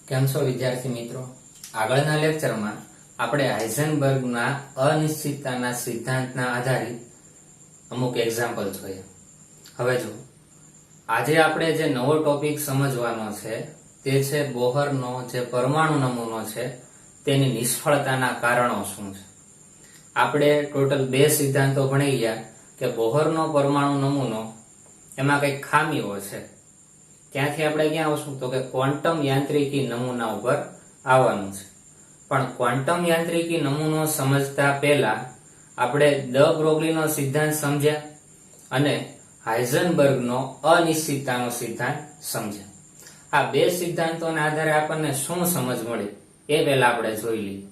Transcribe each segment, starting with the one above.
કેમ છો વિદ્યાર્થી મિત્રો? આગળના લેક્ચરમાં આપણે હાઇઝનબર્ગના અનિશ્ચિતતાના સિદ્ધાંતના આધારિત અમુક એક્ઝામ્પલ જોયા. હવે જો આજે આપણે જે નવો ટોપિક સમજવાનો છે તે છે બોહરનો જે પરમાણુ નમૂનો છે તેની નિષ્ફળતાના કારણો શું છે. આપણે ટોટલ 2 સિદ્ધાંતો ભણી ગયા કે બોહરનો પરમાણુ નમૂનો એમાં કઈ ખામીઓ છે. ત્યાંથી આપણે ક્યાં આવશું તો કે ક્વોન્ટમ યાંત્રિકી નમૂના ઉપર આવવાનું છે. પણ ક્વોન્ટમ યાંત્રિકી નમૂનો સમજતા પહેલા આપણે ડ બ્રોગલીનો સિદ્ધાંત સમજ્યા અને હાઇઝનબર્ગનો અનિશ્ચિતતાનો સિદ્ધાંત સમજ્યા. આ 2 સિદ્ધાંતોના આધારે આપણને શું સમજ મળી એ પહેલા આપણે જોઈ લઈએ.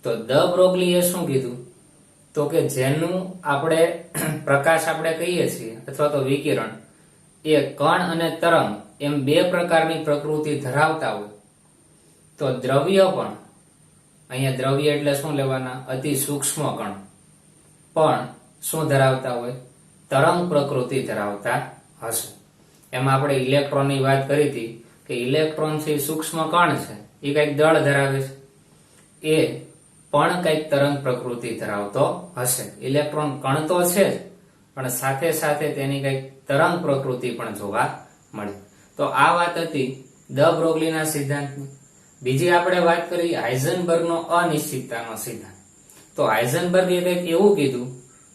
તો ડ બ્રોગલીએ શું કીધું તો કે જેનું આપણે પ્રકાશ આપણે કહીએ છીએ અથવા તો વિકિરણ એ કણ અને તરંગ એમ 2 પ્રકારની પ્રકૃતિ ધરાવતા હોય તો દ્રવ્ય પણ, અહીંયા દ્રવ્ય એટલે શું લેવાના, અતિ સૂક્ષ્મ કણ પણ શું ધરાવતા હોય, તરંગ પ્રકૃતિ ધરાવતા હશે. એમાં આપણે ઇલેક્ટ્રોનની વાત કરી હતી કે ઇલેક્ટ્રોન છે સૂક્ષ્મ કણ છે, એ કઈક દળ ધરાવે છે, એ પણ કઈક તરંગ પ્રકૃતિ ધરાવતો હશે. ઇલેક્ટ્રોન કણ તો છે જ પણ સાથે સાથે તેની કઈક તરંગ પ્રકૃતિ પણ જોવા મળે. તો આ વાત હતી ડ બ્રોગલીના સિદ્ધાંતની. બીજી આપણે વાત કરી હાઇઝનબર્ગનો અનિશ્ચિતતાનો સિદ્ધાંત. તો હાઇઝનબર્ગે કંઈક એવું કીધું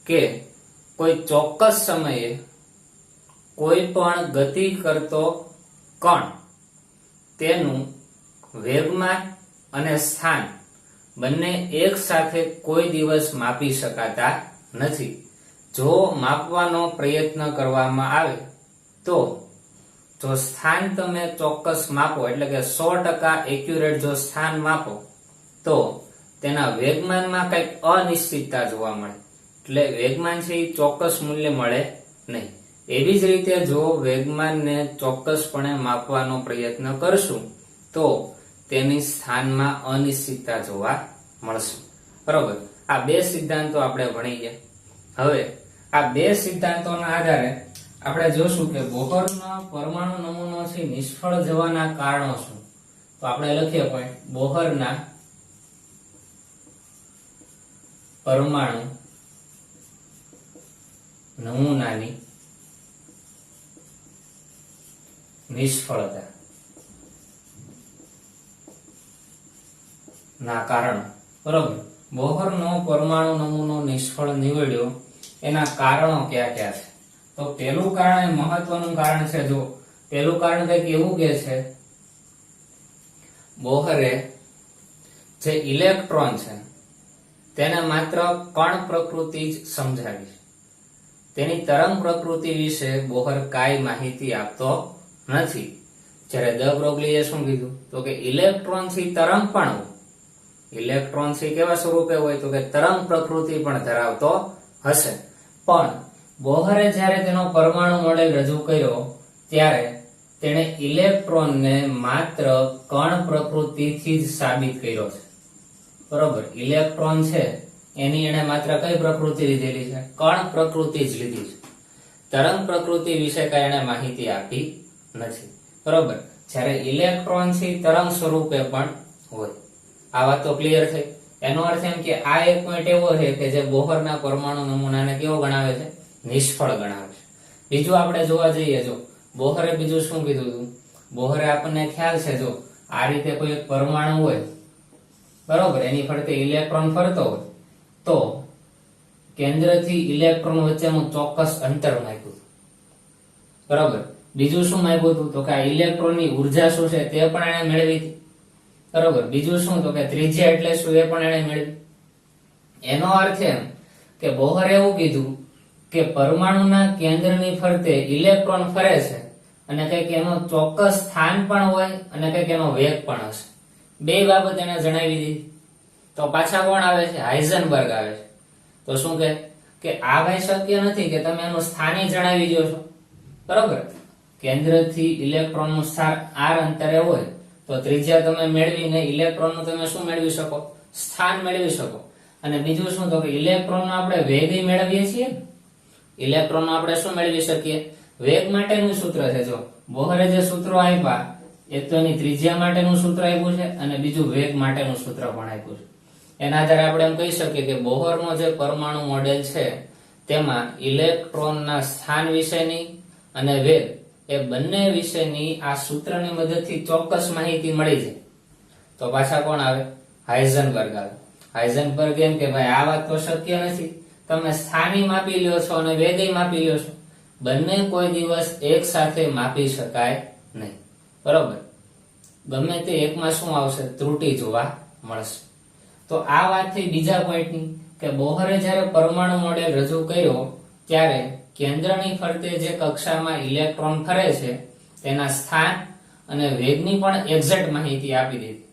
કે કોઈ ચોક્કસ સમયે કોઈ પણ ગતિ કરતો કણ તેનું વેગમાન અને સ્થાન બંને એક સાથે કોઈ દિવસ માપી શકાતા નથી. જો માપવાનો પ્રયત્ન કરવામાં આવે તો જો સ્થાન તમે ચોક્કસ માપો એટલે કે 100% એક્યુરેટ જો સ્થાન માપો તો તેના વેગમાનમાં કંઈક અનિશ્ચિતતા જોવા મળે, એટલે વેગમાન છે એ ચોક્કસ મૂલ્ય મળે નહીં. એવી જ રીતે જો વેગમાનને ચોક્કસપણે માપવાનો પ્રયત્ન કરશું તો તેની સ્થાનમાં અનિશ્ચિતતા જોવા મળશે. બરોબર, આ 2 સિદ્ધાંતો આપણે ભણી ગયા. હવે આ 2 સિદ્ધાંતોના આધારે આપણે જોશું કે બોહરનો પરમાણુ નમૂનો છે નિષ્ફળ જવાના કારણો શું. તો આપણે લખીએ પોઈન્ટ, બોહરના પરમાણુ નમૂનાની નિષ્ફળતા ના કારણો. બરોબર, બોહરનો પરમાણુ નમૂનો નિષ્ફળ નીવડ્યો એના કારણો કયા કયા છે? તો પહેલું કારણ એ મહત્વનું કારણ છે. જો પહેલું કારણ કંઈક એવું કે છે, બોહરે જે ઇલેક્ટ્રોન છે તેને માત્ર કણ પ્રકૃતિ જ સમજાવી, તેની તરંગ પ્રકૃતિ વિશે બોહર કાંઈ માહિતી આપતો નથી. જ્યારે ડ બ્રોગલીએ શું કીધું તો કે ઇલેક્ટ્રોન થી તરંગ પણ હોય, ઇલેક્ટ્રોન થી કેવા સ્વરૂપે હોય તો કે તરંગ પ્રકૃતિ પણ ધરાવતો હશે. પણ બોહરે જ્યારે તેનો પરમાણુ મોડેલ રજૂ કર્યો ત્યારે તેણે ઇલેક્ટ્રોનને માત્ર કણ પ્રકૃતિથી જ સાબિત કર્યો છે. બરોબર, ઇલેક્ટ્રોન છે એની એણે માત્ર કઈ પ્રકૃતિ લીધેલી છે? કણ પ્રકૃતિ જ લીધી છે. તરંગ પ્રકૃતિ વિશે કઈ એણે માહિતી આપી નથી. બરોબર, જ્યારે ઇલેક્ટ્રોન થી તરંગ સ્વરૂપે પણ હોય. આ વાત તો ક્લિયર થઈ. એનો અર્થ એમ કે આ એક પોઈન્ટ એવો છે કે જે બોહરના પરમાણુ નમૂનાને કેવો ગણાવે છે? નિષ્ફળ ગણાવે છે. બીજું આપણે જોવા જઈએ, જો બોહરે બીજું શું કીધું હતું, બોહરે આપણને ખ્યાલ છે, જો આ રીતે કોઈ એક પરમાણુ હોય, બરોબર, એની ફરતે ઇલેક્ટ્રોન ફરતો હોય તો કેન્દ્રથી ઇલેક્ટ્રોન વચ્ચેનું ચોક્કસ અંતર માપ્યું. બરોબર, બીજું શું માપ્યું હતું તો કે આ ઇલેક્ટ્રોનની ઉર્જા શું છે તે પણ એણે મેળવી હતી. બરોબર, બીજું શું તો કે ત્રિજ્યા એટલે શું એ પણ એણે મેળવી. એનો અર્થ એમ કે બોહરે એવું કીધું કે પરમાણુના કેન્દ્રની ફરતે ઇલેક્ટ્રોન ફરે છે અને કંઈક એનો ચોક્કસ સ્થાન પણ હોય અને કંઈક એનો વેગ પણ હશે. 2 બાબત એને જણાવી દીધી. તો પાછા કોણ આવે છે? હાઇઝનબર્ગ આવે છે. તો શું કે આ ભાઈ શક્ય નથી કે તમે એનું સ્થાન જણાવી દો છો. બરોબર, કેન્દ્રથી ઇલેક્ટ્રોનનું સ્થાન r અંતરે હોય તો ત્રિજ્યા તમે મેળવીને ઇલેક્ટ્રોનનું તમે શું મેળવી શકો? સ્થાન મેળવી શકો. અને બીજું શું તો કે ઇલેક્ટ્રોનનો આપણે વેગ મેળવીએ છીએ. ઇલેક્ટ્રોનનો આપણે શું મેળવી શકીએ? વેગ માટેનું સૂત્ર છે. જો બોહરે જે સૂત્રો આપ્યા એક તો એની ત્રિજ્યા માટેનું સૂત્ર આપ્યું છે અને બીજું વેગ માટેનું સૂત્ર પણ આપ્યું છે. એના આધારે આપણે એમ કહી શકીએ કે બોહરનો જે પરમાણુ મોડેલ છે તેમાં ઇલેક્ટ્રોનના સ્થાન વિશેની અને વેગ એ બંને વિશેની આ સૂત્રની મદદથી ચોક્કસ માહિતી મળી જાય. તો પાછા કોણ આવે? હાઇઝનબર્ગ આવે. હાઇઝનબર્ગ એમ કે ભાઈ આ વાત તો શક્ય નથી, તમે સ્થાની માપી લ્યો છો અને વેગય માપી લ્યો છો, બંને કોઈ દિવસ એક સાથે માપી શકાય નહીં. બરોબર, ગમે તે એકમાં શું આવશે? ત્રુટી જોવા મળશે. તો આ વાતથી બીજા પોઈન્ટની કે બોહરે જ્યારે પરમાણુ મોડેલ રજૂ કર્યો ત્યારે કેન્દ્રની ફરતે જે કક્ષામાં ઇલેક્ટ્રોન ફરે છે તેના સ્થાન અને વેગની પણ એક્ઝેક્ટ માહિતી આપી દીધી.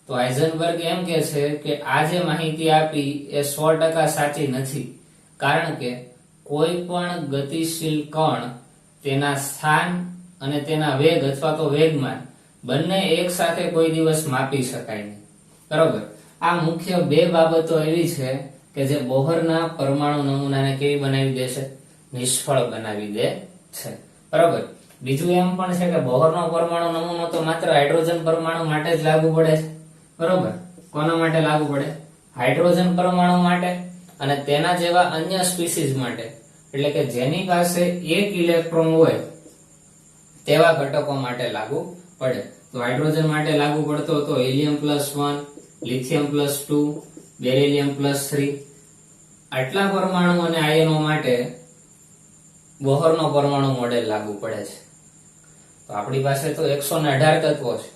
તો હાઇઝનબર્ગ એમ કે છે કે આ જે માહિતી આપી એ 100% સાચી નથી, કારણ કે કોઈ પણ ગતિશીલ કણ તેના સ્થાન અને તેના વેગ અથવા તો વેગમાન બંને એક સાથે કોઈ દિવસ માપી શકાય નહીં. બરોબર, આ મુખ્ય બે બાબતો એવી છે કે જે બોહરના પરમાણુ નમૂનાને કેવી બનાવી દેશે? નિષ્ફળ બનાવી દે છે. બરોબર, બીજું એમ પણ છે કે બોહરનો પરમાણુ નમૂનો તો માત્ર હાઇડ્રોજન પરમાણુ માટે જ લાગુ પડે છે. બરોબર, કોના માટે લાગુ પડે? હાઇડ્રોજન પરમાણુ માટે અને તેના જેવા અન્ય સ્પીસીઝ માટે, એટલે કે જેની પાસે એક ઇલેક્ટ્રોન હોય તેવા ઘટકો માટે લાગુ પડે. તો હાઇડ્રોજન માટે લાગુ પડતો હતો હિલિયમ+1, લિથિયમ+2, બેરિલિયમ+3. આટલા પરમાણુ અને આયનો માટે બોહરનો પરમાણુ મોડેલ લાગુ પડે છે. તો આપણી પાસે તો 118 તત્વો છે.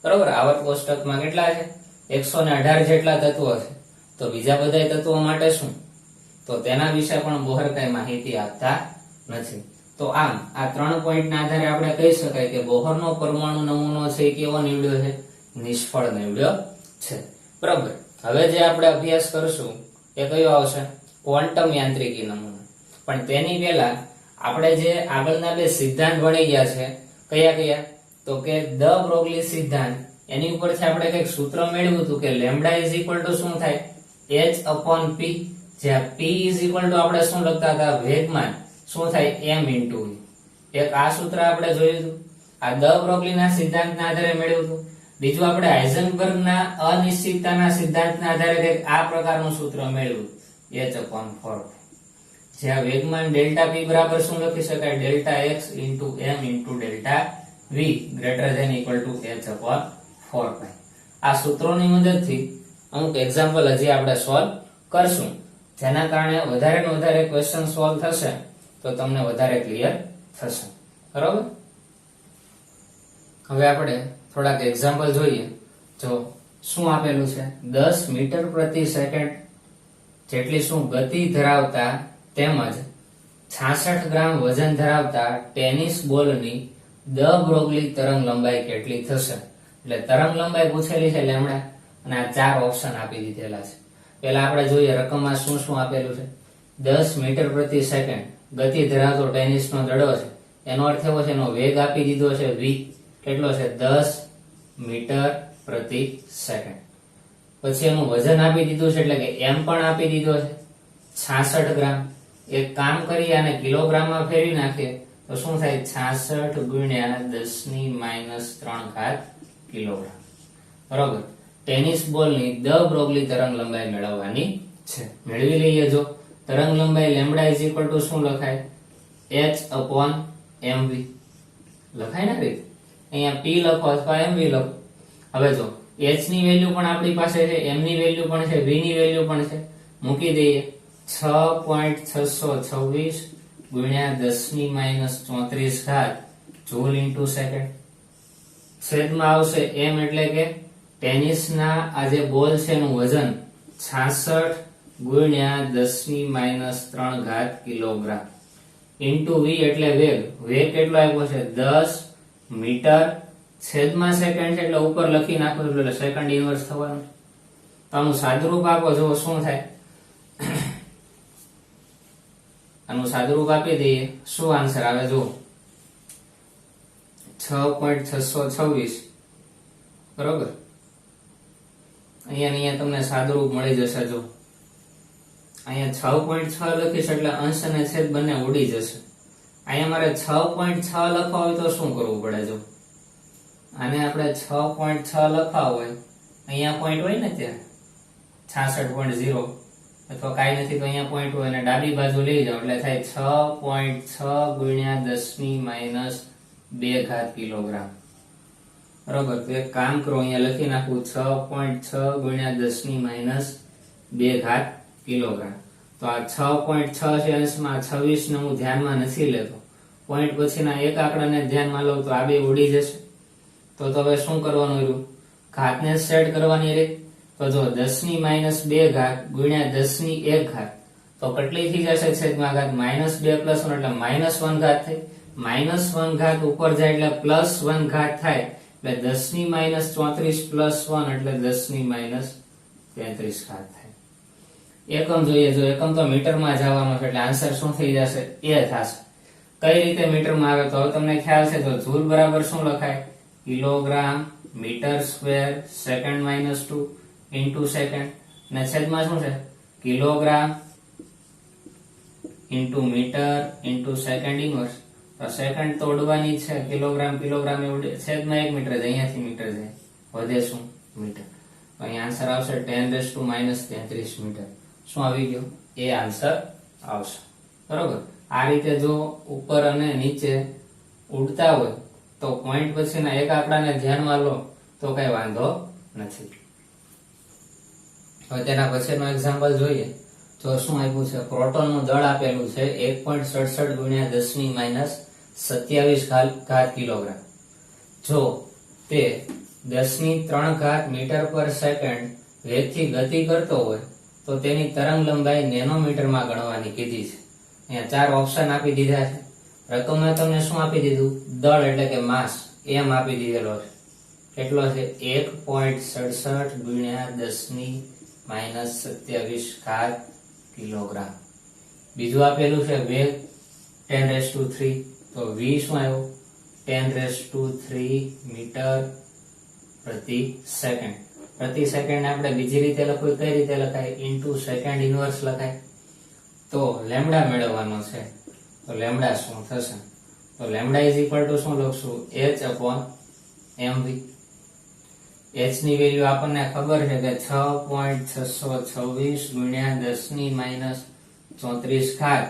બરોબર, આવર્ત કોષ્ટકમાં કેટલા છે? 118 જેટલા તત્વો છે. તો બીજા બધા તત્વો માટે શું? તો તેના વિશે પણ બોહર કઈ માહિતી આપતા નથી. તો આમ આ 3 પોઈન્ટના આધારે આપણે કહી શકાય કે બોહરનો પરમાણુ નમૂનો છે એ કેવો નીવડ્યો છે? નિષ્ફળ નીવડ્યો છે. બરાબર, હવે જે આપણે અભ્યાસ કરશું એ કયો આવશે? ક્વોન્ટમ યાંત્રિકી નમૂનો. પણ તેની પહેલા આપણે જે આગળના બે સિદ્ધાંત ભણી ગયા છે, કયા કયા? તો કે દ બ્રોગલી સિદ્ધાંત, એની ઉપરથી આપણે કંઈક સૂત્ર મેળવ્યું હતું કે લેમ્ડા ઇઝ ઇક્વલ ટુ શું થાય? h/p. જ્યાં p ઇઝ ઇક્વલ ટુ આપણે શું લખતા હતા? વેગમાન શું થાય? m * v. એક આ સૂત્ર આપણે જોયું હતું, આ દ બ્રોગલીના સિદ્ધાંતના આધારે મેળવ્યું હતું. બીજું આપણે હાઇઝનબર્ગના અનિશ્ચિતતાના સિદ્ધાંતના આધારે કંઈક આ પ્રકારનું સૂત્ર મેળવ્યું, h/4. જ્યાં વેગમાન ΔP બરાબર શું લખી શકાય? Δx * m * Δv greater than equal to h/4π. આ સૂત્રોની મદદથી અમુક એક્ઝામ્પલ હજી આપણે સોલ્વ કરશું, જેના કારણે વધારે ને વધારે ક્વેશ્ચન સોલ્વ થશે તો તમને વધારે ક્લિયર થશે. બરોબર, હવે આપણે થોડાક એક્ઝામ્પલ જોઈએ. જો શું આપેલું છે? 10 મીટર પ્રતિ સેકન્ડ જેટલી શું ગતિ ધરાવતા તેમજ 66 ગ્રામ વજન ધરાવતા ટેનિસ બોલની દ બ્રોગલી તરંગ લંબાઈ કેટલી થશે? એટલે તરંગ લંબાઈ પૂછેલી છે લેમ્ડા, અને આ 4 ઓપ્શન આપી દીધેલા છે. પહેલા આપણે જોઈએ રકમમાં શું શું આપેલું છે. 10 મીટર પ્રતિ સેકન્ડ ગતિ ધરાવતો ટેનિસનો દડો છે, એનો અર્થ એવો છે એનો વેગ આપી દીધો છે v, કેટલો છે? 10 મીટર પ્રતિ સેકન્ડ. પછી એનું વજન આપી દીધું છે, એટલે કે m પણ આપી દીધો છે 66 ગ્રામ. એક કામ કરી અને કિલોગ્રામમાં ફેરવી નાખીએ તો શું થાય? 66 ગુણ્યા 10⁻³ કિલોગ્રામ. બરોબર, ટેનિસ બોલની દ બ્રોગલી તરંગ લંબાઈ મેળવવાની છે. મેળવી લઈએ. જો તરંગ લંબાઈ લેમ્ડા ઇઝ ઇક્વલ ટુ શું લખાય? h/mv લખાય ને રીત. અહીંયા p લખો અથવા mv લખો. હવે જો h ની વેલ્યુ પણ આપણી પાસે છે, m ની વેલ્યુ પણ છે, v ની વેલ્યુ પણ છે. મૂકી દઈએ. 6.626 ગુણ્યા 10⁻34 જૂલ ઇન્ટુ સેકન્ડ. છેદમાં આવશે m, એટલે કે ટેનિસના આ જે બોલ છે એનું વજન 66 ગુણ્યા 10⁻³ કિલોગ્રામ ઇન્ટુ v એટલે વેગ. વેગ કેટલો આપ્યો છે? 10 મીટર. છેદમાં સેકન્ડ છે એટલે ઉપર લખી નાખો એટલે સેકન્ડ ઇન્વર્સ થવાનું. આનું સાદુરૂપ આપો, જો શું થાય? આનું સાદુરૂપ આપી દઈએ, શું આન્સર આવે? જો 6.626. બરોબર, અહીંયા તમને સાદુરૂપ મળી જશે. જો અહીંયા 6.6 લખીશ એટલે અંશ અને છેદ બંને ઉડી જશે. અહીંયા મારે 6.6 લખવા હોય તો શું કરવું પડે? જો આને આપણે 6.6 લખવા હોય, અહીંયા પોઈન્ટ હોય ને ત્યાં 66.0 અથવા કાંઈ નથી તો અહીંયા પોઈન્ટ હોય અને ડાબી બાજુ લઈ જાઓ એટલે થાય 6.6 ગુણ્યા 10⁻²² કિલોગ્રામ. બરોબર, તો એક કામ કરો, અહીંયા લખી નાખું 6.6 ગુણ્યા 10⁻² કિલોગ્રામ. તો આ 6.6 છે અંશમાં 26 ને હું ધ્યાનમાં નથી લેતો, પોઈન્ટ પછીના એક આંકડાને ધ્યાનમાં લઉં તો આ બે ઉડી જશે. તો હવે શું કરવાનું રહ્યું? ઘાતને સેટ કરવાની રીત. તો જો 10⁻² ગુણ્યા 10⁻1 તો કેટલી થઈ જશે છેદમાં ઘાત? -2 + 1 એટલે -1 ઘાત થઈ. -1 ઘાત ઉપર જાય એટલે +1 ઘાત થાય એટલે 10⁻34 + 1 એટલે 10⁻33 ઘાત થાય. એકમ જોઈએ, જો એકમ તો મીટરમાં જવાનો છે એટલે આન્સર શું થઈ જશે? એ થશે. કઈ રીતે મીટરમાં આવે? તો હવે તમને ખ્યાલ છે, તો જૂલ બરાબર શું લખાય? Kilogram metre square second -2 into second, અને છેદમાં શું છે? Kilogram into metre into second inverse. તો સેકન્ડ તો ઉડવાની છે, કિલોગ્રામ કિલોગ્રામ એ ઉડે, છેદમાં 1 મીટર જાય, અહીંયાથી મીટર જાય, વધે શું? મીટર. તો અહીં આન્સર આવશે 10⁻³ મીટર. શું આવી ગયો? એ આન્સર આવશે. બરોબર, આ રીતે જો ઉપર અને નીચે ઉડતા હોય તો પોઈન્ટ પછીના એક આંકડાને ધ્યાનમાં લો તો કઈ વાંધો નથી. હવે તેના પછીનો એક્ઝામ્પલ જોઈએ. તો શું આપ્યું છે? પ્રોટોનનું દળ આપેલું છે 1.67 ગુણ્યા 10⁻27 કિલોગ્રામ. જો તે 10⁻³ મીટર પર સેકન્ડ વેગથી ગતિ કરતો હોય તો તેની તરંગ લંબાઈ નેનોમીટરમાં ગણવાની કીધી છે. અહીંયા 4 ઓપ્શન આપી દીધા છે. રકમમાં તમને શું આપી દીધું? દળ એટલે કે માસ એમ આપી દીધેલો છે. કેટલો છે? 1.67 ગુણ્યા 10⁻27 કિલોગ્રામ. બીજું આપેલું છે વેગ 10⁻³ તો v શું આવ્યો? 10⁻³ મીટર પ્રતિ સેકન્ડ. પ્રતિ સેકન્ડ આપણે બીજી રીતે લખવું, કઈ રીતે લખાય? ઇન્ટુ સેકન્ડ ઇનવર્સ લખાય. તો લેમ્ડા મેળવવાનો છે, તો લેમ્ડા શું થશે? તો લેમ્ડા ઇઝ ઇક્વલ ટુ શું લખશું? h/mv. h ની વેલ્યુ આપણને ખબર છે કે 6.626 ગુણ્યા 10⁻34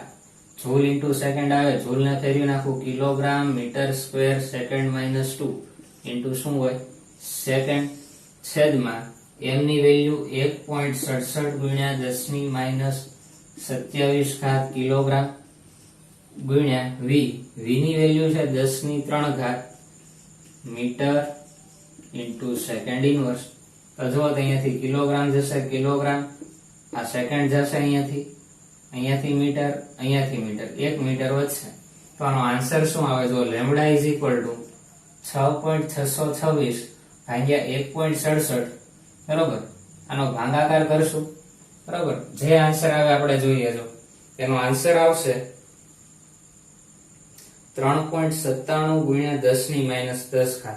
જૂલ ઇન્ટુ સેકન્ડ આવે. જૂલ ને ફેરવી નાખું kilogram metre square second -2 into શું હોય? સેકન્ડ, છેદમાં m ની વેલ્યુ 1.67 ગુણ્યા 10⁻27 કિલોગ્રામ ગુણ્યા v. v ની વેલ્યુ છે 10⁻³ મીટર ઇન્ટુ સેકન્ડ ઇનવર્સ. તો જો અહીંયાથી કિલોગ્રામ જશે કિલોગ્રામ, આ સેકન્ડ જશે અહીંયાથી મીટર, અહીંયાથી મીટર, 1 મીટર વધશે. તો આનો આન્સર શું આવે? જો લેમ્ડા ઇઝ ઇક્વલ ટુ 6.626 ભાગ્યા 1.67. બરોબર, આનો ભાગાકાર કરશું. બરોબર, જે આન્સર આવે આપણે જોઈએ. જો એનો આન્સર આવશે 3.97 ગુણ્યા 10⁻10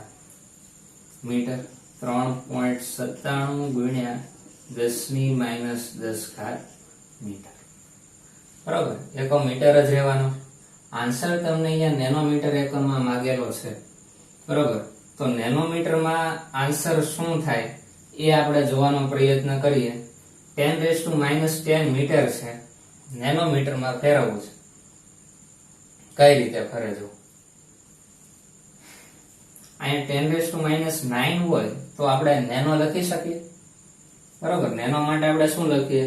મીટર. 3.97 ગુણ્યા 10⁻10 મીટર. બરોબર, એકમ મીટર જ રહેવાનો. આન્સર તમને અહીંયા નેનોમીટર એકમમાં માંગેલો છે. બરોબર, તો નેનોમીટરમાં આન્સર શું થાય એ આપણે જોવાનો પ્રયત્ન કરીએ. 10⁻10 મીટર છે, નેનોમીટરમાં ફેરવવું છે. કઈ રીતે ફરે? જો અહીંયા 10⁻9 હોય તો આપણે નેનો લખી શકીએ. બરોબર, નેનો માટે આપણે શું લખીએ?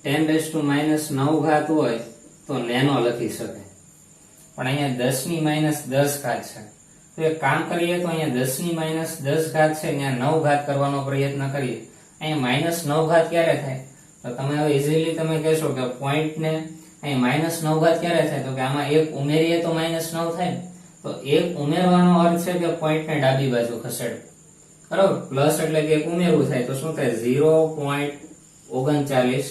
10⁻9 હોય તો નેનો લખી શકાય. પણ અહીંયા 10⁻10 છે, તો એક કામ કરીએ તો અહીંયા 10⁻10 છે, અહીંયા 9 કરવાનો પ્રયત્ન કરીએ. અહીંયા -9 ક્યારે થાય? તો તમે હવે ઇઝીલી તમે કહેશો કે પોઈન્ટ ને અહીં -9 ક્યારે થાય? તો કે આમાં એક ઉમેરીએ તો -9 થાય ને. તો એક ઉમેરવાનો અર્થ છે કે પોઈન્ટ ને ડાબી બાજુ ખસેડ. બરોબર, પ્લસ એટલે કે એક ઉમેરવું થાય તો શું થાય? 0.39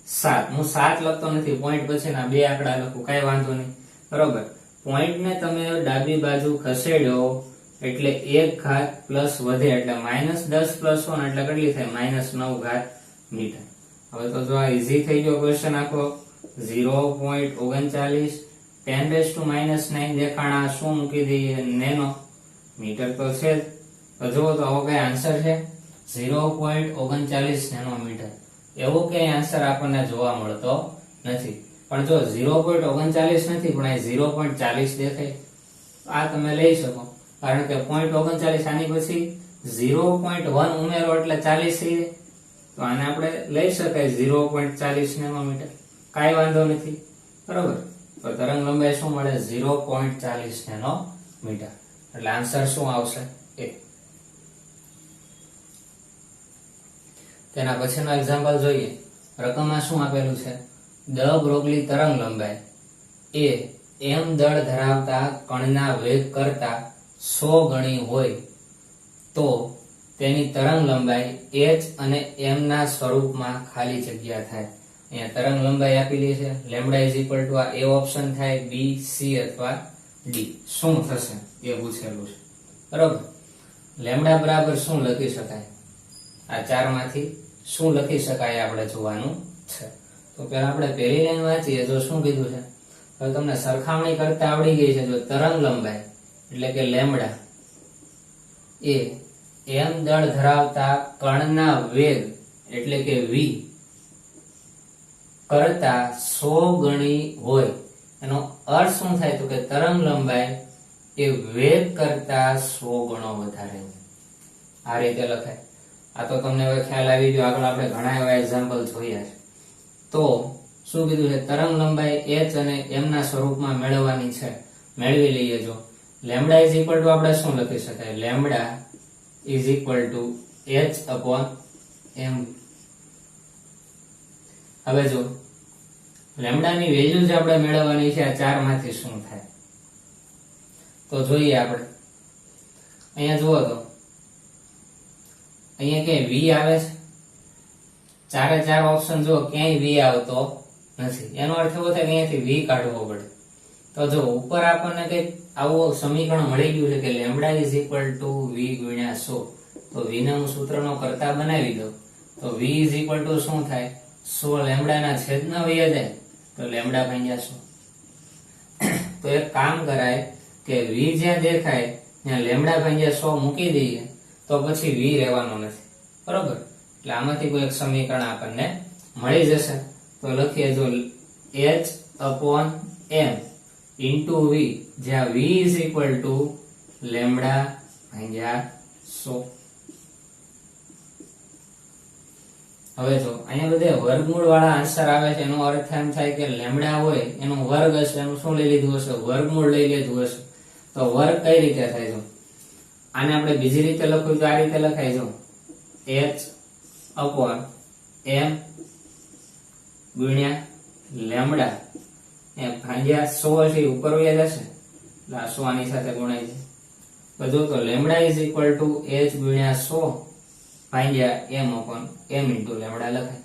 7. હું 7 લખતો નથી, પોઈન્ટ પછીના બે આંકડા લખું, કઈ વાંધો નહીં. બરોબર, પોઈન્ટ ને તમે ડાબી બાજુ ખસેડ્યો એટલે 1 ઘાત પ્લસ વધે એટલે -10 + 1 એટલે કેટલી થાય? -9 મીટર. હવે તો જો આ ઈઝી થઈ ગયો ક્વેશ્ચન આખો. 0.39 10⁻9 દેખાણા, શું મૂકી દઈએ? નેનો મીટર તો છે જ. તો જુઓ તો આવો કઈ આન્સર છે 0.39 નેનોમીટર. એવો કઈ આન્સર આપણને જોવા મળતો નથી. પણ જો 0.39 નથી પણ અહીં 0.40 દેખાય, આ તમે લઈ શકો, કારણ કે 0.39 આની પછી 0.1 ઉમેરો એટલે 40 થઈ જાય. તો આને આપણે લઈ શકાય 0.40 નેનોમીટર, કાંઈ વાંધો નથી. બરોબર, તો તરંગ લંબાઈ શું મળે 0.40 નેનોમીટર. એટલે આન્સર શું આવશે એ. તેના પછીનો એક્ઝામ્પલ જોઈએ. રકમમાં શું આપેલું છે, દ બ્રોગલી તરંગ લંબાઈ એ m દળ ધરાવતા કણના વેગ કરતા 100 ગણી હોય તો તેની તરંગ લંબાઈ h અને m ના સ્વરૂપમાં ખાલી જગ્યા થાય. અહીંયા તરંગ લંબાઈ આપેલી છે, લેમ્બડા ઇઝ ઇક્વલ ટુ આ એ ઓપ્શન થાય, બી, સી અથવા ડી. શું થશે એ પૂછેલું છે. બરોબર, લેમ્બડા બરાબર શું લખી શકાય, આ ચારમાંથી શું લખી શકાય આપણે જોવાનું છે. તો પહેલા આપણે પહેલી લાઈન વાંચીએ. જો શું કીધું છે, હવે તમને સરખામણી કરતા આવડી ગઈ છે. જો તરંગ લંબાઈ એટલે કે લેમ્બડા એ m દળ ધરાવતા કણના વેગ એટલે કે v કરતા 100 ગણી હોય, એનો અર્થ શું થાય તો કે તરંગ લંબાઈ એ વેગ કરતા 100 ગણો વધારે હોય. આ રીતે લખાય. આ તો તમને હવે ખ્યાલ આવી ગયો. આગળ આપણે ઘણા એવા એક્ઝામ્પલ જોયા છે. તો શું કીધું છે, તરંગ લંબાઈ h અને m ના સ્વરૂપમાં મેળવવાની છે. મેળવી લઈએ. જો લેમ્બડા ઇઝ ઇક્વલ ટુ આપણે શું લખી શકાય, lambda is equal two h upon m. હવે જો લેમ્બડાની વેલ્યુ જે આપણે મેળવવાની છે, આ ચારમાંથી શું થાય તો જોઈએ આપણે. અહીંયા જુઓ તો અહીંયા ક્યાંય v આવે છે, ચારે ચાર ઓપ્શન જો ક્યાંય v આવતો નથી. એનો અર્થ એવો થાય કે અહીંયાથી v કાઢવો પડે. તો જો ઉપર આપણને કઈક આવું સમીકરણ મળી ગયું છે કે lambda is equal two v ગુણ્યા 100. તો v ને હું સૂત્રનો કરતા બનાવી દઉં તો v ઇઝ ઇક્વલ ટુ શું થાય, 100 લેમ્બડાના છેદના વયા જાય તો લેમ્બડા ભાગ્યા 100. તો એક કામ કરાય કે v જ્યાં દેખાય ત્યાં લેમ્બડા ભાગ્યા 100 મૂકી દઈએ તો પછી v રહેવાનો નથી. બરોબર, એટલે આમાંથી કોઈ એક સમીકરણ આપણને મળી જશે. તો લખીએ જો h upon m into v, જ્યાં v is equal two lambda ભાગ્યા 100. હવે જો અહીંયા બધે વર્ગમૂળ વાળા આન્સર આવે છે, એનો અર્થ એમ થાય કે લેમ્બડા હોય એનો વર્ગ હશે, એનું શું લઈ લીધું હશે, વર્ગમૂળ લઈ લીધું હશે. તો વર્ગ કઈ રીતે થાય, જો આને આપણે બીજી રીતે લખવું તો આ રીતે લખાય. જો h અપોન m ગુણ્યા લેમ્બડા એ ભાગ્યા 100 છે, ઉપર વયા જશે એટલે આ 100 આની સાથે ગુણાય છે. તો જો તો lambda is equal two h ગુણ્યા 100 ભાગ્યા m upon m into lambda લખાય.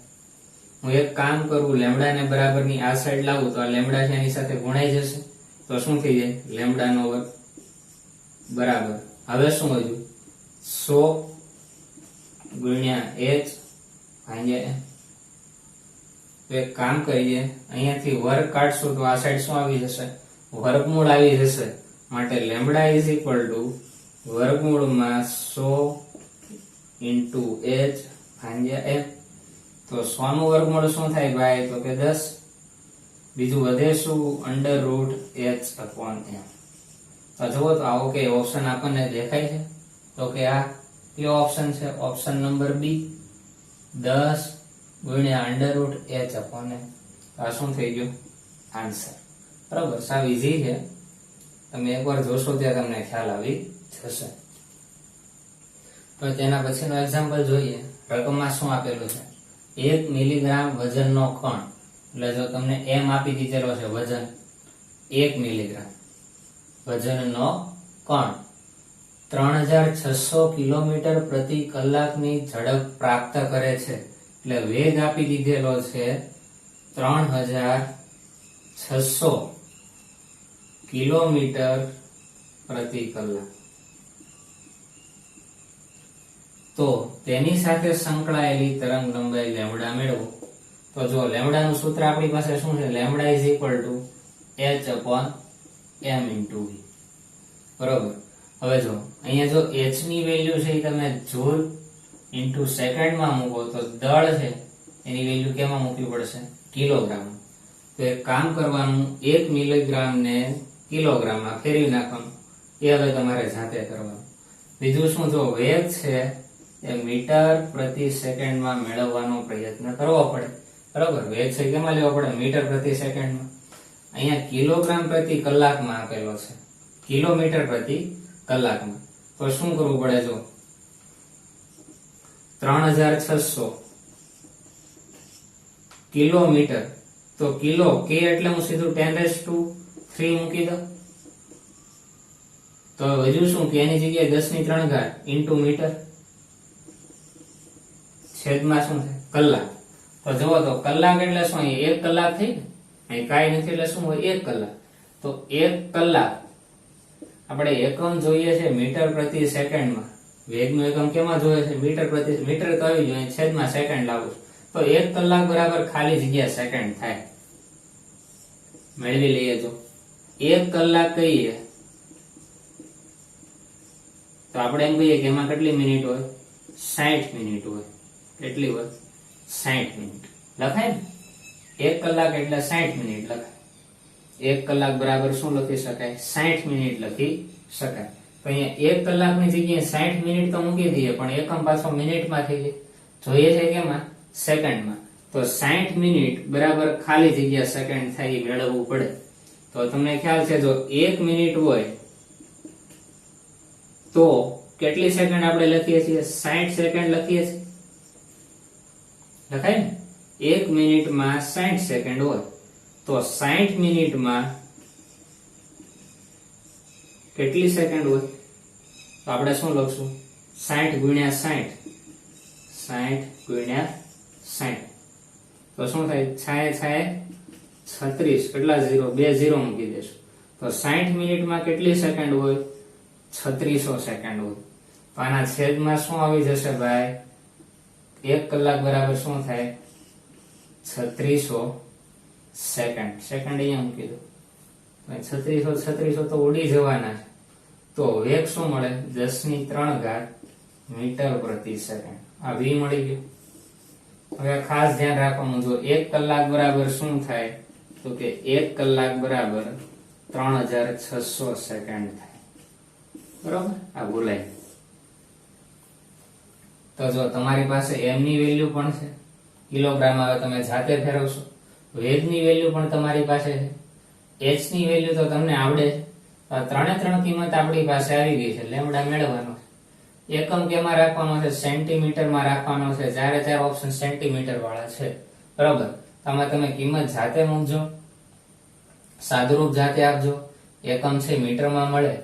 હું એક કામ કરું, લેમ્બડા ને બરાબર ની આ સાઈડ લાવું તો આ લેમ્બડા છે એની સાથે ગુણાઈ જશે. તો શું થઈ જાય, લેમ્બડા નો વર્ગ બરાબર. હવે શું વધ્યું, 100 ગુણ્યા h ભાગ્યા m. તો એક કામ કરીએ, અહીંયાથી વર્ગ કાઢશું તો આ સાઈડ શું આવી જશે, વર્ગમૂળ આવી જશે. માટે લેમ્બડા ઇઝ ઇક્વલ ટુ વર્ગમૂળમાં 100 ઇન્ટુ h ભાગ્યા m. તો 100 નું વર્ગમૂળ શું થાય ભાઈ, તો કે 10. બીજું વધે શું, under route h upon m. તો જુઓ તો આવો કે ઓપ્શન આપણને દેખાય છે. તો કે આ કયો ઓપ્શન છે, ઓપ્શન નંબર બી, 10 ગુણ્યા under route h upon m. આ શું થઈ ગયું, આન્સર. બરાબર, સાવ ઈઝી છે. તમે એકવાર જોશો ત્યાં તમને ખ્યાલ આવી જશે. તો તેના પછીનો એક્ઝામ્પલ જોઈએ. રકમમાં શું આપેલું છે, 1 મિલીગ્રામ વજનનો કણ. એટલે જો તમને m આપી દીધેલો છે વજન 1 મિલીગ્રામ વજનનો કણ 3600 કિલોમીટર પ્રતિ કલાકની ઝડપ પ્રાપ્ત કરે છે. એટલે વેગ આપી દીધેલો છે 3600 કિલોમીટર પ્રતિ કલાક. તો તેની સાથે સંકળાયેલી તરંગ લંબાઈ લેમ્બડા મેળવો. તો જો લેમ્બડાનું સૂત્ર આપણી પાસે શું છે, lambda is equal two h upon m into v. બરોબર. હવે જો અહીંયા જો h ની વેલ્યુ છે એ તમે જૂલ ઇન્ટુ સેકન્ડમાં મૂકો તો દળ છે એની વેલ્યુ કેમાં મૂકવી પડશે? કિલોગ્રામ. તો એક કામ કરવાનું, 1 મિલીગ્રામ ને કિલોગ્રામમાં ફેરવી નાખવાનું. એ હવે તમારે જાતે કરવાનું. બીજું શું, જો વેગ છે એ મીટર પ્રતિ સેકન્ડમાં મેળવવાનો પ્રયત્ન કરવો પડે. બરોબર, વેગ છે કેમાં લેવો પડે? મીટર પ્રતિ સેકન્ડમાં. અહીંયા કિલોગ્રામ પ્રતિ કલાકમાં આપેલો છે, કિલોમીટર પ્રતિ કલાકમાં. તો શું કરવું પડે? જો 3600 કિલોમીટર, તો કિલો કે એટલે હું સીધું 10⁻³ મૂકી દઉં. તો હજુ શું, કે એની જગ્યાએ 10⁻³ ઇન્ટુ મીટર છેદમાં શું થાય? કલાક. તો જુઓ તો કલાક એટલે શું, અહીં 1 કલાક થઈ ને, અહીં કાંઈ નથી એટલે શું હોય? 1 કલાક. તો 1 કલાક આપણે એકમ જોઈએ છે મીટર પ્રતિ સેકન્ડમાં. વેગનું એકમ કેમાં જોઈએ છે? મીટર પ્રતિ. મીટર તો આવી જોઈએ, છેદમાં સેકન્ડ લાવું છું. તો 1 કલાક બરાબર ખાલી જગ્યા સેકન્ડ થાય. મેળવી લઈએ. જો 1 કલાક કહીએ તો આપણે એમ કહીએ કે એમાં કેટલી મિનિટ હોય? 60 મિનિટ હોય. કેટલી હોય? 60 મિનિટ લખાય ને. 1 કલાક એટલે 60 મિનિટ લખાય. 1 કલાક બરાબર શું લખી શકાય? 60 મિનિટ લખી શકાય. તો અહીંયા 1 કલાકની જગ્યાએ 60 મિનિટ તો મૂકી દઈએ, પણ એકમ પાછો મિનિટમાં થઈ જાય. જોઈએ છે કેમાં? સેકન્ડમાં. તો 60 મિનિટ બરાબર ખાલી જગ્યા સેકન્ડ થાય એ મેળવવું પડે. તો તમને ખ્યાલ છે, જો 1 મિનિટ હોય તો કેટલી સેકન્ડ આપણે લખીએ છીએ? 60 સેકન્ડ લખીએ છીએ. લખાય ને? 1 મિનિટમાં 60 સેકન્ડ હોય તો 60 મિનિટમાં કેટલી સેકન્ડ હોય? તો આપણે શું લખશું? 60 ગુણ્યા 60. 60 ગુણ્યા 60 તો શું થાય? છાએ 36. કેટલા ઝીરો? 2 ઝીરો મૂકી દેશું. તો 60 મિનિટમાં કેટલી સેકન્ડ હોય? 3600 સેકન્ડ હોય. તો આના છેદમાં શું આવી જશે ભાઈ? 1 કલાક બરાબર શું થાય? 3600 સેકન્ડ. સેકન્ડ અહીંયા મૂકી દો. 3600 તો ઉડી જવાના છે. તો વેગ શું મળે? 10⁻³ મીટર પ્રતિ સેકન્ડ. આ v મળી ગયું. હવે ખાસ ધ્યાન રાખવાનું, જો 1 કલાક બરાબર શું થાય? તો કે 1 કલાક બરાબર 3600 સેકન્ડ થાય. બરોબર, આ બોલાય. તો જો તમારી પાસે m ની વેલ્યુ પણ છે, કિલોગ્રામ આવે તમે જાતે ફેરવશો. વેગની વેલ્યુ પણ તમારી પાસે છે. h ની વેલ્યુ તો તમને આવડે છે. ત્રણે ત્રણ કિંમત આપણી પાસે આવી ગઈ છે. લેમ્ડા મેળવવાનો છે. એકમ કેમાં રાખવાનો છે? સેન્ટીમીટરમાં રાખવાનો છે. ચારે ઓપ્શન સેન્ટીમીટર વાળા છે. બરોબર, આમાં તમે કિંમત જાતે મૂકજો, સાદુરૂપ જાતે આપજો. એકમ છે મીટરમાં મળે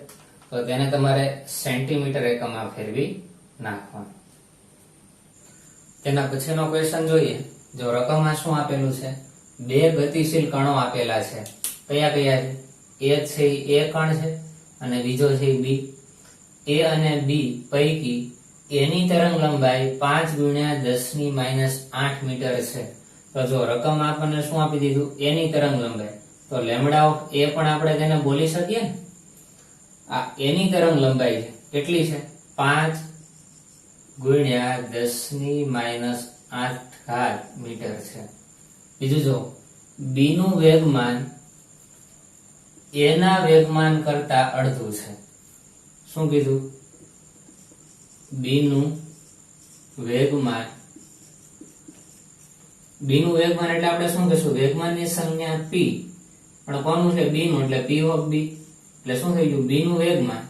તો તેને તમારે સેન્ટીમીટર એકમમાં ફેરવી નાખવાનું. તેના પછીનો ક્વેશ્ચન જોઈએ. જો રકમમાં શું આપેલું છે? 2 ગતિશીલ કણો આપેલા છે. કયા કયા છે? એક છે એ કણ છે અને બીજો છે બી. એ અને બી પૈકી એની તરંગ લંબાઈ 5 × 10⁻8 મીટર છે. તો જો રકમ આપણને શું આપી દીધું? એની તરંગ લંબાઈ. તો લેમ્ડા ઓફ એ પણ આપણે તેને બોલી શકીએ ને. આ એની તરંગ લંબાઈ છે. કેટલી છે? 5 × 10⁻8 મીટર છે. બીજું જો બી નું વેગમાન એના વેગમાન કરતા અડધું છે. શું કીધું? બી નું વેગમાન એટલે આપણે શું કહીશું? વેગમાનની સંજ્ઞા p, પણ કોનું છે? બી નું, એટલે p ઓફ b. એટલે શું થઈ ગયું? બી નું વેગમાન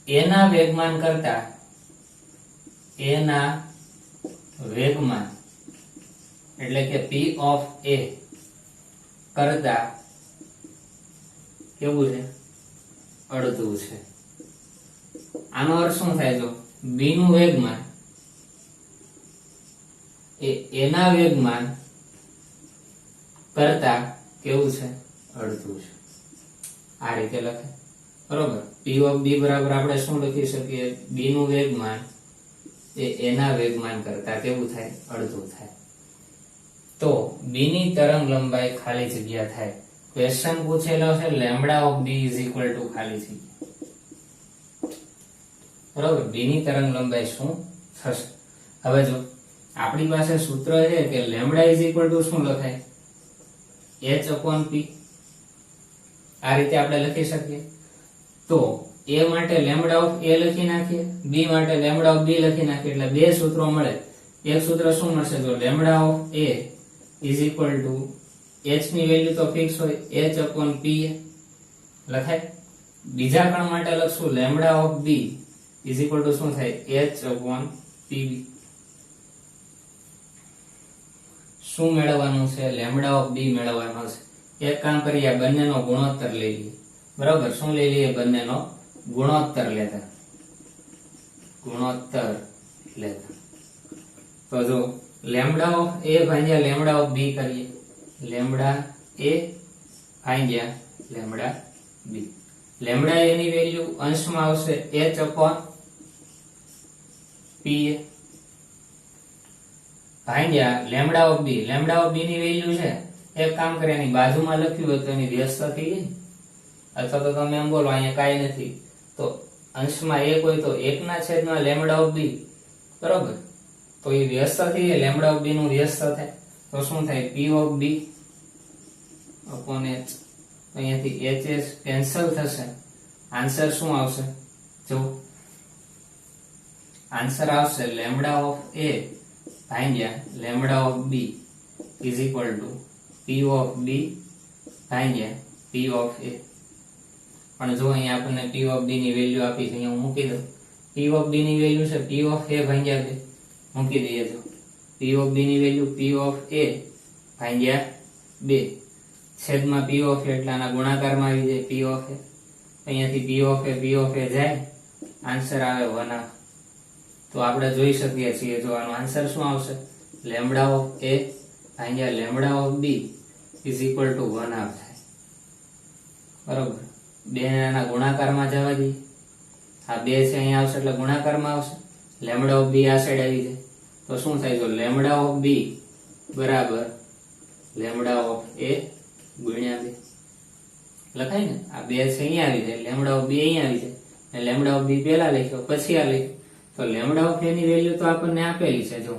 એના વેગમાન કરતા એટલે કે p ઓફ a કરતા કેવું છે? અડધું છે. આનો અર્થ શું થાય? જો બી નું વેગમાન એ એના વેગમાન કરતા કેવું છે? અડધું છે. આ રીતે લખાય. બરોબર, p ઓફ b બરાબર આપણે શું લખી શકીએ? બી નું વેગમાન એ એના વેગમાન કરતા કેવું થાય? અડધું થાય. તો બી ની તરંગ લંબાઈ ખાલી જગ્યા થાય. ક્વેશ્ચન પૂછેલો છે lambda of B is equal to ખાલી જગ્યા. બરાબર, b ની તરંગ લંબાઈ શું થશે? હવે જો આપણી પાસે સૂત્ર છે કે લેમ્બડા ઇઝ ઇક્વલ ટુ શું લખાય? h/p. આ રીતે આપણે લખી શકીએ. તો a માટે લેમ્બડા ઓફ a લખી નાખીએ, b માટે લેમ્બડા ઓફ b લખી નાખીએ, એટલે બે સૂત્રો મળે. એક સૂત્ર શું મળશે? જો lambda of a is equal two h ની વેલ્યુ તો ફિક્સ હોય, h/p લખાય. બીજા કણ માટે લખશું lambda of b is equal to શું થાય? h/pb. શું મેળવવાનું છે? લેમ્બડા ઓફ b મેળવવાનો છે. એક કામ કરીએ, બંનેનો ગુણોત્તર લઈ લઈએ. બરાબર, શું લઈ લઈએ? બંનેનો ગુણોત્તર લેતા. તો જો લેમ્બડા ઓફ a ભાગ્યા લેમ્બડા ઓફ b કરીએ. લેમ્બડા a ભાગ્યા લેમ્બડા b. લેમ્બડા a ની વેલ્યુ અંશમાં આવશે h/pa ભાગ્યા lambda of b. Lambda of b ની વેલ્યુ છે, એક કામ કરે એની બાજુમાં લખ્યું હોય તો એની વ્યસ્ત થઈ જાય, અથવા તો તમે એમ બોલો અહીંયા કાંઈ નથી, તો અંશમાં એક હોય તો 1/, લેમ્બડા ઓફ b. બરોબર, તો એ વ્યસ્ત થઈ જાય, લેમ્બડા ઓફ b નું વ્યસ્ત થાય તો શું થાય? p of b upon h. અહીંયાથી h કેન્સલ થશે. આન્સર શું આવશે? જો આન્સર આવશે લેમ્બડા ઓફ a ભાગ્યા lambda of b is equal two p of b ભાગ્યા p ઓફ a. પણ જો અહીંયા આપણને p ઓફ b ની વેલ્યુ આપી છે, અહીંયા હું મૂકી દઉં. p ઓફ b ની વેલ્યુ છે p ઓફ a ભાગ્યા 2. મૂકી દઈએ. તો p ઓફ b ની વેલ્યુ p ઓફ a ભાગ્યા 2 છેદમાં p ઓફ a, એટલે આના ગુણાકારમાં આવી જાય p ઓફ a. અહીંયાથી p ઓફ a જાય, આન્સર આવે 1/2. તો આપણે જોઈ શકીએ છીએ, જો આનો આન્સર શું આવશે? લેમ્બડા ઓફ a ભાગ્યા lambda of b is equal two 1/2 થાય. બરોબર, બે આના ગુણાકારમાં જવા દઈએ. આ બે છે અહીંયા આવશે એટલે ગુણાકારમાં આવશે. લેમ્બડા ઓફ b આ સાઈડ આવી જાય તો શું થાય? જો લેમ્બડા ઓફ b બરાબર લેમ્બડા ઓફ a ગુણ્યા 2 લખાય ને. આ બે છે અહીંયા આવી જાય, લેમ્બડા ઓફ b અહીંયા આવી જાય, અને લેમ્બડા ઓફ b પહેલા લખ્યો પછી આ લખ્યો. તો લેમ્બડા ઓફ a ની વેલ્યુ તો આપણને આપેલી છે. જો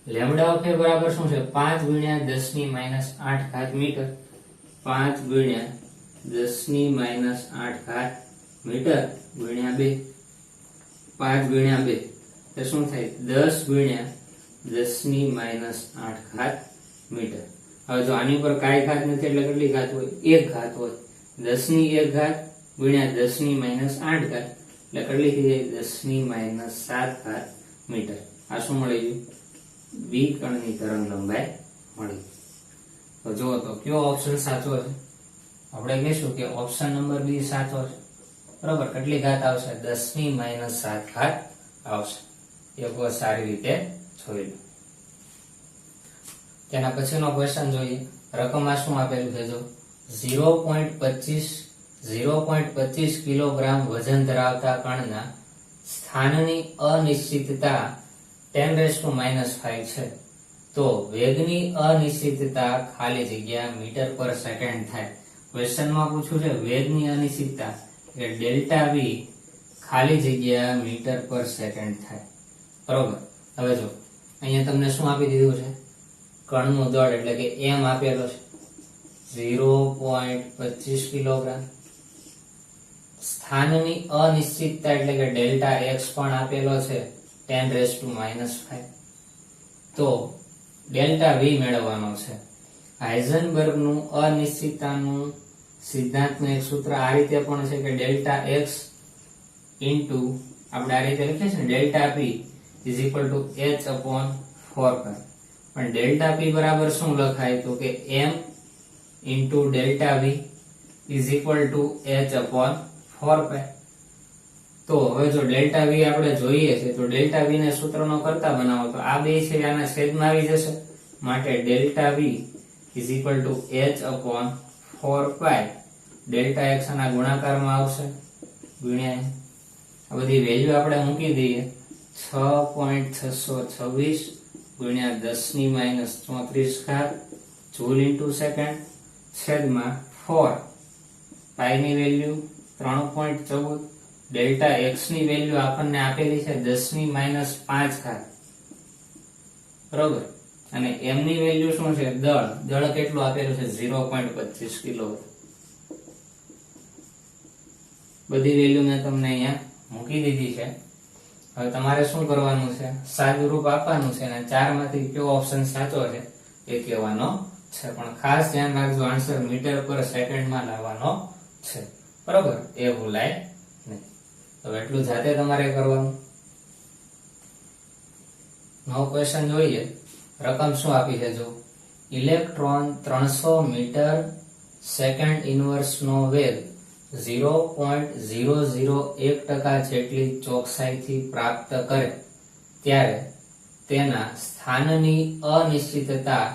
લેમ્બડા ઓફ a બરાબર શું છે? 5 × 10⁻8 મીટર. 5 × 10⁻8 મીટર ગુણ્યા 2. 5 × 2 એટલે શું થાય? 10 × 10⁻8 મીટર. હવે જો આની ઉપર કાંઈ ઘાત નથી એટલે કેટલી ઘાત હોય? 1 ઘાત હોય. 10⁻1 ઘાત ગુણ્યા 10⁻8 ઘાત એટલે કેટલી થઈ જાય? 10⁻7 મીટર. આ શું મળી ગયું? b કણની તરંગ લંબાઈ મળી. તો જો તો કયો ઓપ્શન સાચો છે? આપણે કહીશું કે ઓપ્શન નંબર b સાચો છે. બરાબર, કેટલી ઘાત આવશે? 10⁻7 આવશે. એક વાર સારી રીતે જોઈ લો. તેના પછીનો ક્વેશ્ચન જોઈએ. રકમમાં શું આપેલું છે? જો 0.25 કિલોગ્રામ વજન ધરાવતા કણના સ્થાનની અનિશ્ચિતતા 10⁻⁵ છે. તો વેગની અનિશ્ચિતતા ખાલી જગ્યા મીટર પર સેકન્ડ થાય. ક્વેશ્ચનમાં પૂછ્યું છે વેગની અનિશ્ચિતતા એટલે ડેલ્ટા v ખાલી જગ્યા મીટર પર સેકન્ડ થાય. બરોબર, હવે જો અહીંયા તમને શું આપી દીધું છે? કણનું દળ એટલે કે m આપેલો છે 0.25 કિલોગ્રામ. સ્થાનની અનિશ્ચિતતા એટલે કે ડેલ્ટા x પણ આપેલો છે 10⁻⁵. તો ડેલ્ટા v મેળવવાનો છે. હાઇઝનબર્ગનું અનિશ્ચિતતાનું સિદ્ધાંતનું એક સૂત્ર આ રીતે પણ છે કે ડેલ્ટા x ઇન્ટુ આપણે આ રીતે લખીએ છીએ delta p is equal two h/4π. પણ ડેલ્ટા p બરાબર શું લખાય? તો કે m into delta v is equal two h/4π. તો હવે જો ડેલ્ટા v આપણે જોઈએ છે તો ડેલ્ટા v ને સૂત્રનો કરતા બનાવો તો આ બે છે આના છેદમાં આવી જશે, માટે delta v is equal two h/4π. Delta x ના ગુણાકારમાં આવશે ગુણ્યા આ બધી વેલ્યુ આપણે મૂકી દઈએ 6.626 ગુણ્યા 10⁻34 જૂલ ઇન્ટુ સેકન્ડ છેદમાં 4 પાઈ ની વેલ્યુ 3.14 ડેલ્ટા એક્સ ની વેલ્યુ આપણને આપેલી છે 10⁻⁵ બરોબર, અને એમ ની વેલ્યુ શું છે? દળ કેટલું આપેલું છે? 0.25 કિલો. બધી વેલ્યુ મેં તમને અહીંયા મૂકી દીધી છે. હવે તમારે શું કરવાનું છે? સાદું રૂપ આપવાનું છે અને 4 માંથી કયો ઓપ્શન સાચો છે એ કહેવાનો છે. પણ ખાસ ધ્યાન રાખજો, આન્સર મીટર પર સેકન્ડમાં લાવવાનો છે, બરોબર? એ ભૂલાય નહીં. તો એટલું જાતે તમારે કરવાનું. નવો ક્વેશ્ચન જોઈએ. રકમ શું આપી છે જો? ઇલેક્ટ્રોન 300 મીટર સેકન્ડ ઇનવર્સ નો વેગ 0.001% જેટલી ચોકસાઈથી પ્રાપ્ત કરે ત્યારે તેના સ્થાનની અનિશ્ચિતતા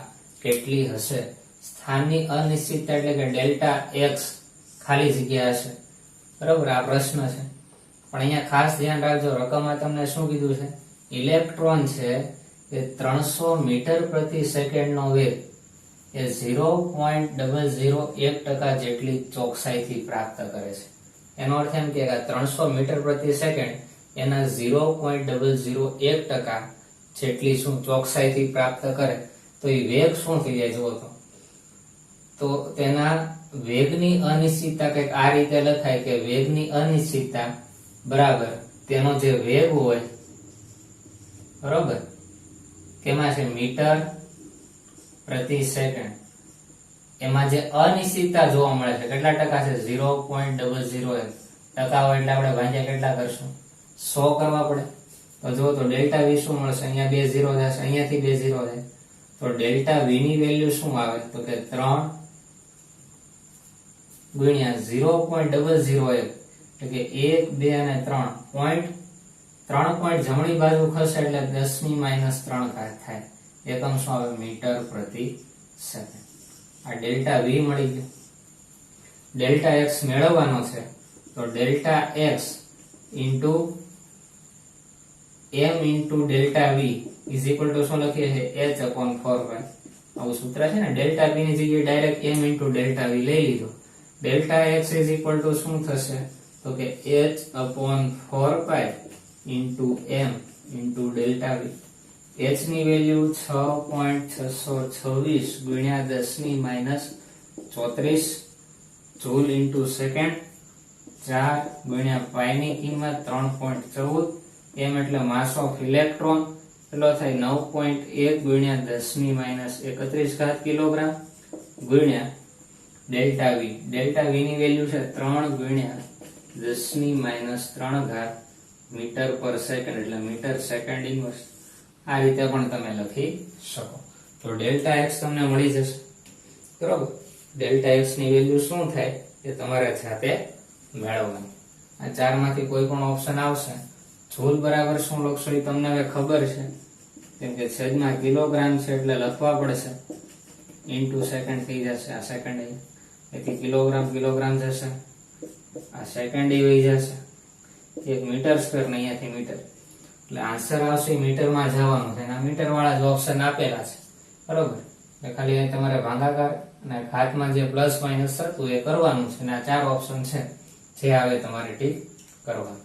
કેટલી હશે? સ્થાનની અનિશ્ચિતતા એટલે કે ડેલ્ટા એક્સ ખાલી જગ્યા હશે, બરોબર? આ પ્રશ્ન છે. પણ અહીંયા ખાસ ધ્યાન રાખજો, રકમમાં તમને શું કીધું છે? ઇલેક્ટ્રોન છે એ 300 મીટર પ્રતિ સેકન્ડ નો વેગ એ 0.001% જેટલી ચોકસાઈથી પ્રાપ્ત કરે છે. એનો અર્થ એમ કે 300 મીટર પ્રતિ સેકન્ડ એના 0.001% જેટલી શું ચોકસાઈથી પ્રાપ્ત કરે તો એ વેગ શું થઈ જાય જુઓ તો તેના વેગની અનિશ્ચિતતા કંઈક આ રીતે લખાય કે વેગની અનિશ્ચિતતા બરાબર તેનો જે વેગ હોય, બરોબર, કેમાં છે? મીટર પ્રતિ સેકન્ડ. એમાં જે અનિશ્ચિતતા જોવા મળે છે કેટલા ટકા છે? 0.001 ટકા હોય એટલે આપણે ભાગ્યા કેટલા કરશું? 100 કરવા પડે. તો જો તો ડેલ્ટા વી શું મળશે? અહીંયા 2 0 જશે, અહીંયાથી 2 0 જાય તો ડેલ્ટા વી ની વેલ્યુ શું આવે? તો કે 3 ગુણ્યા 0.001 એટલે કે 1 2 અને 3 પોઈન્ટ. 3 પોઈન્ટ જમણી બાજુ ખસે એટલે 10⁻³ થાય. એકમ શું આવે? મીટર પ્રતિ સેકન્ડ. આ ડેલ્ટા વી મળી ગયો. ડેલ્ટા એક્સ મેળવવાનો છે તો delta x into m into delta v is equal to શું લખીએ છીએ? h/4π. આવું સૂત્ર છે ને. ડેલ્ટા વી ની જગ્યાએ direct m into delta v લઈ લીધો. Delta x is equal to શું થશે? તો કે h/4π into m into delta v. h ની વેલ્યુ 6.626 ગુણ્યા 10⁻34 જૂલ ઇન્ટુ સેકન્ડ. 4 ગુણ્યા પાઈ ની કિંમત 3.14. m એટલે માસ ઓફ ઇલેક્ટ્રોન કેટલો થાય? 9.1 ગુણ્યા 10⁻31 કિલોગ્રામ ગુણ્યા ડેલ્ટા વી. ડેલ્ટા વી ની વેલ્યુ છે 3 ગુણ્યા 10⁻³ મીટર પર સેકન્ડ એટલે મીટર સેકન્ડ ઇન્વર્સ. આ રીતે પણ તમે લખી શકો. તો ડેલ્ટા એક્સ તમને મળી જશે, બરોબર? ડેલ્ટા એક્સ ની વેલ્યુ શું થાય એ તમારે જાતે મેળવવાની. આ 4 માંથી કોઈ પણ ઓપ્શન આવશે. જૂલ બરાબર શું લખશો એ તમને હવે ખબર છે, કેમ કે છેદમાં કિલોગ્રામ છે એટલે લખવા પડશે. ઇન્ટુ સેકન્ડ થઈ જશે. આ સેકન્ડ એથી કિલોગ્રામ જશે. આ સેકન્ડ વહી જશે. એક મીટર સ્ક્વેર ને અહીંયાથી મીટર એટલે આન્સર આવશે મીટરમાં જવાનું છે. આ મીટર વાળા જ ઓપ્શન આપેલા છે, બરોબર? એટલે ખાલી અહીં તમારે ભાગાકાર અને ઘાતમાં જે પ્લસ માઇનસ થતું એ કરવાનું છે. અને આ 4 ઓપ્શન છે જે આવે તમારે ઠીક કરવાનું.